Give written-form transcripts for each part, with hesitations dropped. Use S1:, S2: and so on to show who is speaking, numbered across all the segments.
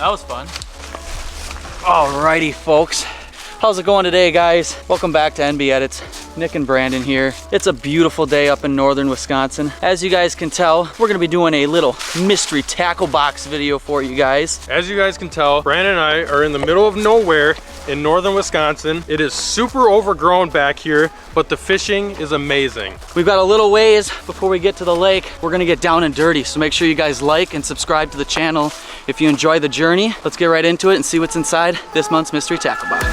S1: That was fun.
S2: Alrighty, folks. How's it going today, guys? Welcome back to NB Edits. Nick and Brandon here. It's a beautiful day up in northern Wisconsin. As you guys can tell, we're gonna be doing a little mystery tackle box video for you guys.
S3: As you guys can tell, Brandon and I are in the middle of nowhere in northern Wisconsin. It is super overgrown back here, but the fishing is amazing.
S2: We've got a little ways before we get to the lake. We're gonna get down and dirty, so make sure you guys like and subscribe to the channel if you enjoy the journey. Let's get right into it and see what's inside this month's mystery tackle box.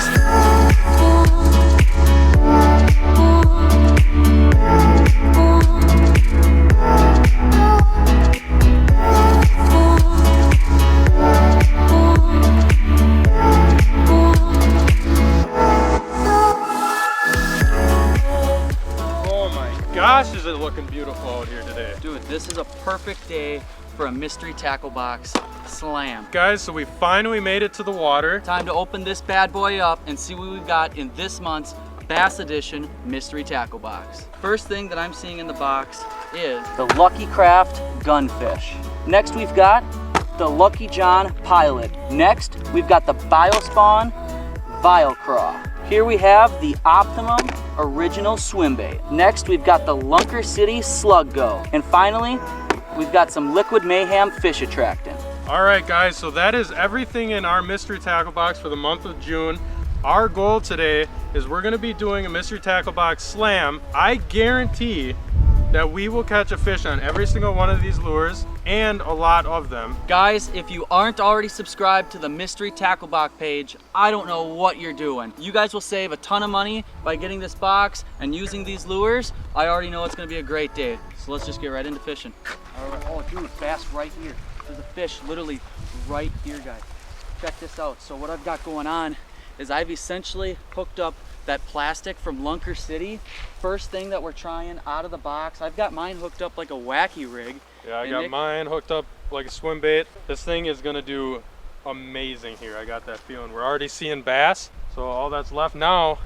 S3: Gosh, is it looking beautiful out here today.
S2: Dude, this is a perfect day for a mystery tackle box slam.
S3: Guys, so we finally made it to the water.
S2: Time to open this bad boy up and see what we've got in this month's Bass Edition mystery tackle box. First thing that I'm seeing in the box is the Lucky Craft Gunfish. Next we've got the Lucky John Pilot. Next we've got the Biospawn Vilecraw. Here we have the Optimum Original Swim Bait. Next, we've got the Lunker City Slug Go. And finally, we've got some Liquid Mayhem Fish Attractant.
S3: All right, guys, so that is everything in our mystery tackle box for the month of June. Our goal today is we're gonna be doing a mystery tackle box slam. I guarantee that we will catch a fish on every single one of these lures, and a lot of them.
S2: Guys, if you aren't already subscribed to the mystery tackle box page, I don't know what you're doing. You guys will save a ton of money by getting this box and using these lures. I already know it's gonna be a great day. So let's just get right into fishing. All right. Oh dude, bass right here. There's a fish literally right here, guys. Check this out. So what I've got going on is I've essentially hooked up that plastic from Lunker City. First thing that we're trying out of the box. I've got mine hooked up like a wacky rig.
S3: Yeah, I got mine hooked up like a swim bait. This thing is gonna do amazing here. I got that feeling. We're already seeing bass, so all that's left now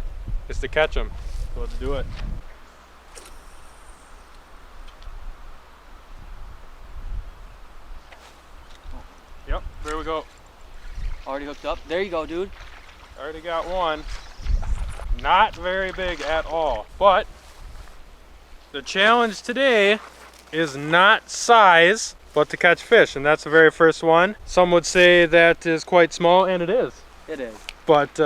S3: is to catch them. So let's do it. Yep, there we go.
S2: Already hooked up. There you go, dude.
S3: Already got one. Not very big at all, but the challenge today is not size, but to catch fish, and that's the very first one. Some would say that is quite small, and it is.
S2: It is.
S3: But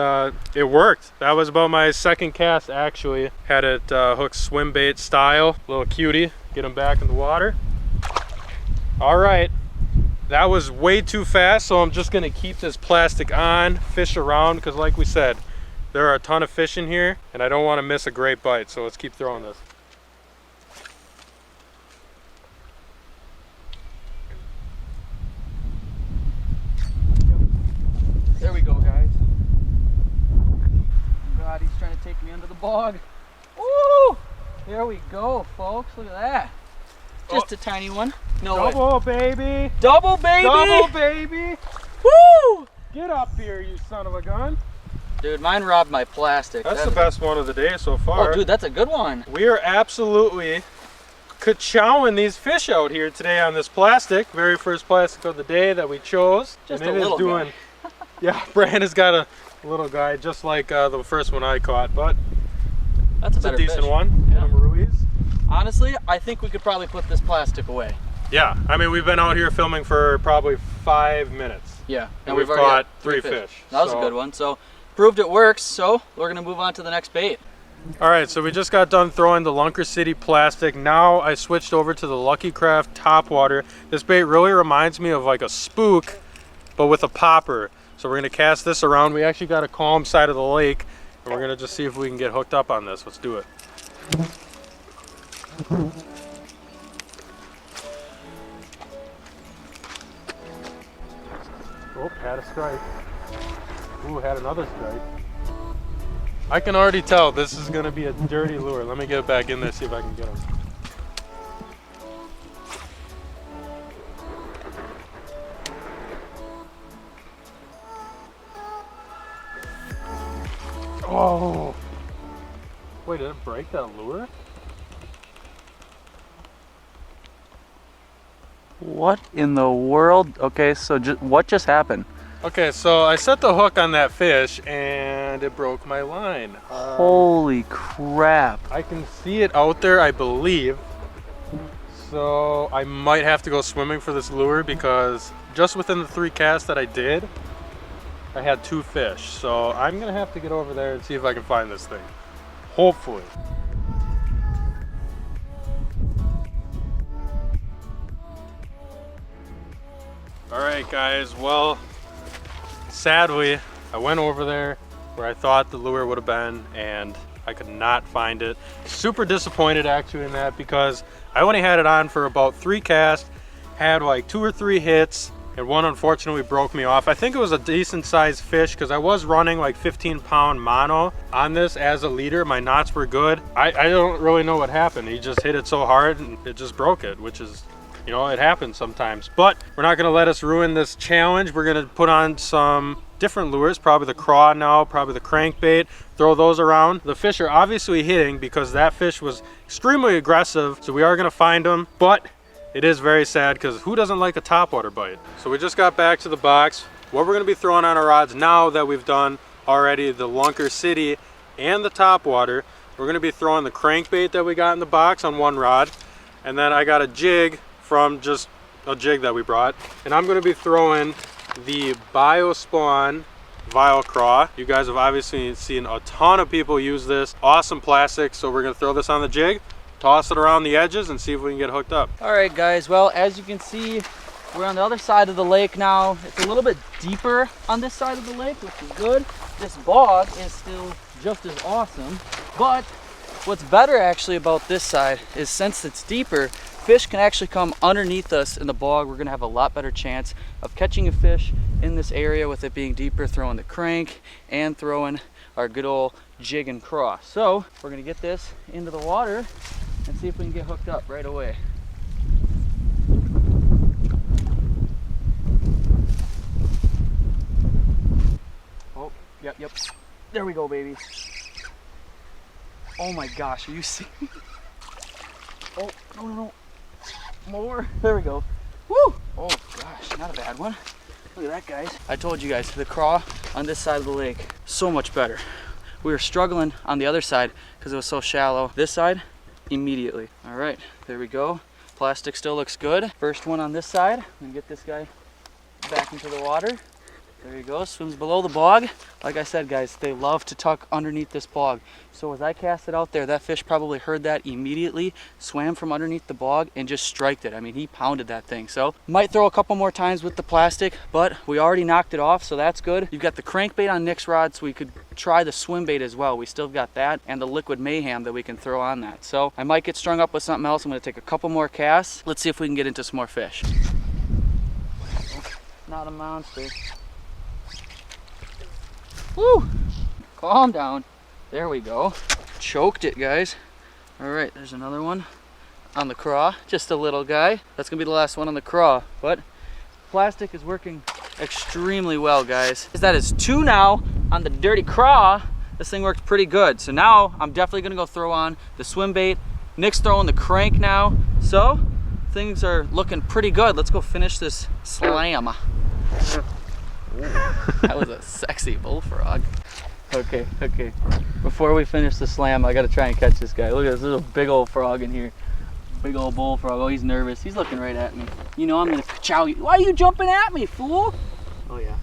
S3: it worked. That was about my second cast, actually. Had it hooked swim bait style. Little cutie. Get him back in the water. All right. That was way too fast, so I'm just gonna keep this plastic on, fish around, because like we said, there are a ton of fish in here, and I don't want to miss a great bite, so let's keep throwing this.
S2: There we go, guys. God, he's trying to take me under the bog. Woo! There we go, folks. Look at that. Just a tiny one. No way.
S3: Double, baby!
S2: Double, baby!
S3: Double, baby!
S2: Woo!
S3: Get up here, you son of a gun.
S2: Dude, mine robbed my plastic.
S3: That's the best one of the day so far.
S2: Oh, dude, that's a good one.
S3: We are absolutely ka-chowing these fish out here today on this plastic. Very first plastic of the day that we chose.
S2: Just
S3: and
S2: a little guy.
S3: Yeah, Brandon's got a little guy just like the first one I caught, but
S2: that's
S3: a decent
S2: fish.
S3: one.
S2: Yeah.
S3: Ruiz.
S2: Honestly, I think we could probably put this plastic away.
S3: Yeah, I mean, we've been out here filming for probably 5 minutes.
S2: Yeah,
S3: and we've caught 3 fish.
S2: That was a good one. So proved it works, so we're gonna move on to the next bait.
S3: All right, so we just got done throwing the Lunker City plastic. Now I switched over to the Lucky Craft Topwater. This bait really reminds me of like a spook, but with a popper. So we're gonna cast this around. We actually got a calm side of the lake, and we're gonna just see if we can get hooked up on this. Let's do it. Oh, had a strike. Ooh, had another strike. I can already tell this is gonna be a dirty lure. Let me get it back in there, see if I can get him. Oh! Wait, did it break that lure?
S2: What in the world? Okay, so what just happened?
S3: Okay, so I set the hook on that fish and it broke my line.
S2: Holy crap.
S3: I can see it out there, I believe. So I might have to go swimming for this lure because just within the 3 casts that I did, I had 2 fish. So I'm gonna have to get over there and see if I can find this thing. Hopefully. All right, guys, well, sadly, I went over there where I thought the lure would have been and I could not find it. Super disappointed actually in that because I only had it on for about 3 casts, had like 2 or 3 hits, and one unfortunately broke me off. I think it was a decent sized fish because I was running like 15-pound mono on this as a leader. My knots were good. I don't really know what happened. He just hit it so hard and it just broke it, which is, you know, it happens sometimes. But we're not gonna let us ruin this challenge. We're gonna put on some different lures, probably the craw now, probably the crankbait, throw those around. The fish are obviously hitting because that fish was extremely aggressive, so we are gonna find them, but it is very sad because who doesn't like a topwater bite? So we just got back to the box. What we're gonna be throwing on our rods now that we've done already the Lunker City and the topwater, we're gonna be throwing the crankbait that we got in the box on one rod, and then I got a jig from just a jig that we brought, and I'm gonna be throwing the BioSpawn Vile Craw. You guys have obviously seen a ton of people use this. Awesome plastic, so we're gonna throw this on the jig, toss it around the edges, and see if we can get hooked up.
S2: All right, guys, well, as you can see, we're on the other side of the lake now. It's a little bit deeper on this side of the lake, which is good. This bog is still just as awesome, but what's better actually about this side is since it's deeper, fish can actually come underneath us in the bog. We're gonna have a lot better chance of catching a fish in this area with it being deeper, throwing the crank and throwing our good old jig and craw. So we're gonna get this into the water and see if we can get hooked up right away. Oh, yep. There we go, baby. Oh my gosh, are you seeing? Oh, no. More. There we go. Woo! Oh gosh, not a bad one. Look at that, guys. I told you guys, the craw on this side of the lake, so much better. We were struggling on the other side because it was so shallow. This side, immediately. All right, there we go. Plastic still looks good. First one on this side. I'm gonna get this guy back into the water. There you go, swims below the bog. Like I said, guys, they love to tuck underneath this bog. So as I cast it out there, that fish probably heard that immediately, swam from underneath the bog and just striked it. I mean, he pounded that thing. So might throw a couple more times with the plastic, but we already knocked it off, so that's good. You've got the crankbait on Nick's rod, so we could try the swim bait as well. We still got that and the liquid mayhem that we can throw on that. So I might get strung up with something else. I'm gonna take a couple more casts. Let's see if we can get into some more fish. Not a monster. Woo! Calm down. There we go. Choked it, guys. All right, there's another one on the craw. Just a little guy. That's gonna be the last one on the craw, but plastic is working extremely well, guys. That is 2 now on the dirty craw. This thing worked pretty good. So now I'm definitely gonna go throw on the swim bait. Nick's throwing the crank now. So things are looking pretty good. Let's go finish this slam. That was a sexy bullfrog. Okay. Before we finish the slam, I gotta try and catch this guy. Look at this, there's a big old frog in here. Big old bullfrog. Oh, he's nervous. He's looking right at me. You know I'm gonna chow you. Why are you jumping at me, fool? Oh yeah.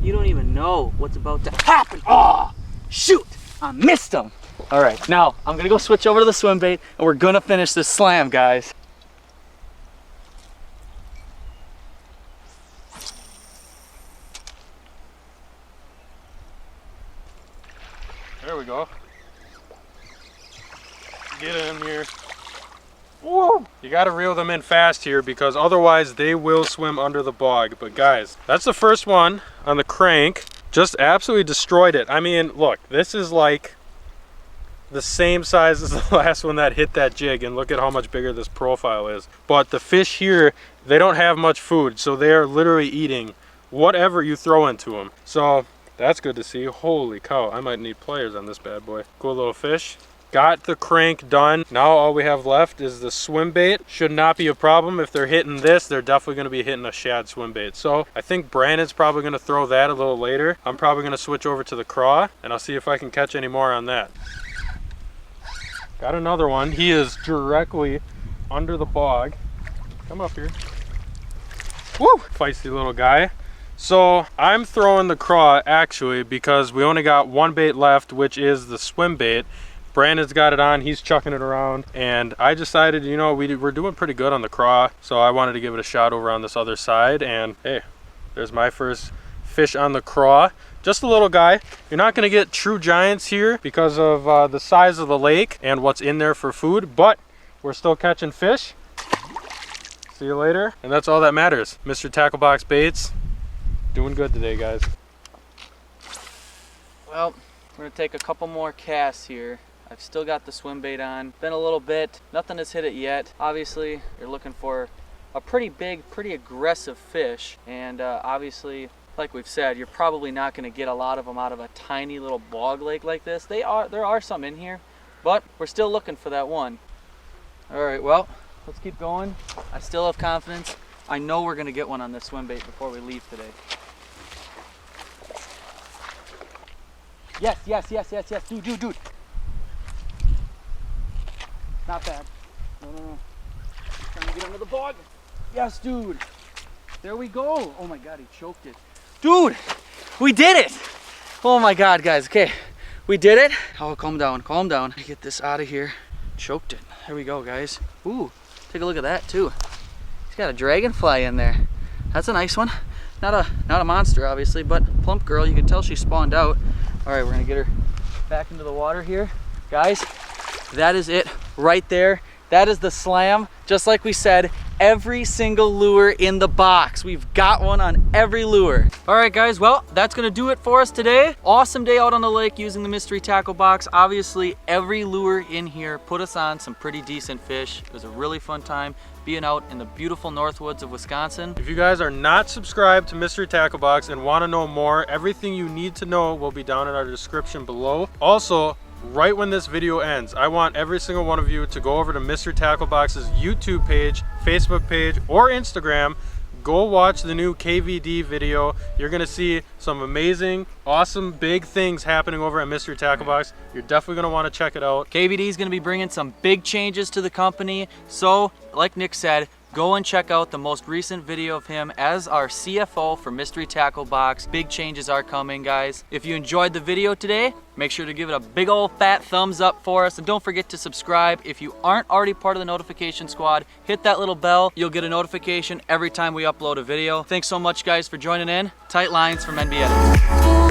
S2: You don't even know what's about to happen. Oh, shoot! I missed him. All right, now I'm gonna go switch over to the swim bait and we're gonna finish this slam, guys.
S3: There we go. Get in here. Whoa! You gotta reel them in fast here because otherwise they will swim under the bog. But guys, that's the first one on the crank. Just absolutely destroyed it. I mean, look, this is like the same size as the last one that hit that jig, and look at how much bigger this profile is. But the fish here, they don't have much food, so they are literally eating whatever you throw into them. So that's good to see. Holy cow, I might need players on this bad boy. Cool little fish. Let's see if we can get him. There we go. There we go. Woo! Calm down. There we go. Woo! All right, now I'm gonna go switch over to the swim bait and we're gonna finish this slam, guys. There we go. Got the crank done. Now all we have left is the swim bait. Should not be a problem. If they're hitting this, they're definitely going to be hitting a shad swim bait. So I think Brandon's probably going to throw that a little later. I'm probably going to switch over to the craw, and I'll see if I can catch any more on that. Got another one. He is directly under the bog. Come up here. Woo! Feisty little guy. So I'm throwing the craw actually because we only got one bait left, which is the swim bait. Brandon's got it on, he's chucking it around, and I decided, you know, we're doing pretty good on the craw, so I wanted to give it a shot over on this other side, and hey, there's my first fish on the craw. Just a little guy. You're not going to get true giants here because of the size of the lake and what's in there for food, but we're still catching fish. See you later, and that's all that matters. Mr. Tackle Box Baits, doing good today, guys.
S2: Well, we're going to take a couple more casts here. I've still got the swim bait on. Been a little bit. Nothing has hit it yet. Obviously, you're looking for a pretty big, pretty aggressive fish. And obviously, like we've said, you're probably not going to get a lot of them out of a tiny little bog lake like this. There are some in here, but we're still looking for that one. All right, well, let's keep going. I still have confidence. I know we're going to get one on this swim bait before we leave today. Yes, yes, yes, yes, yes. Dude. Not bad. No. Trying to get under the bog. Yes, dude. There we go. Oh my God, he choked it. Dude, we did it. Oh my God, guys. Okay, we did it. Oh, calm down, calm down. Get this out of here. Choked it. There we go, guys. Ooh, take a look at that too. He's got a dragonfly in there. That's a nice one. Not a monster, obviously, but plump girl. You can tell she spawned out. All right, we're gonna get her back into the water here. Guys, that is it right there. That is the slam. Just like we said, every single lure in the box. We've got one on every lure. All right, guys, well, that's gonna do it for us today. Awesome day out on the lake using the mystery tackle box. Obviously, every lure in here put us on some pretty decent fish. It was a really fun time being out in the beautiful northwoods of Wisconsin.
S3: If you guys are not subscribed to Mystery Tackle Box and want to know more, everything you need to know will be down in our description below. Also, right when this video ends, I want every single one of you to go over to Mr. Tackle Box's YouTube page, Facebook page, or Instagram. Go watch the new KVD video. You're gonna see some amazing, awesome, big things happening over at Mr. Tackle Box. You're definitely gonna wanna check it out.
S2: KVD is gonna be bringing some big changes to the company. So, like Nick said, go and check out the most recent video of him as our CFO for Mystery Tackle Box. Big changes are coming, guys. If you enjoyed the video today, make sure to give it a big old fat thumbs up for us, and don't forget to subscribe. If you aren't already part of the notification squad, hit that little bell. You'll get a notification every time we upload a video. Thanks so much, guys, for joining in. Tight lines from NB Edits.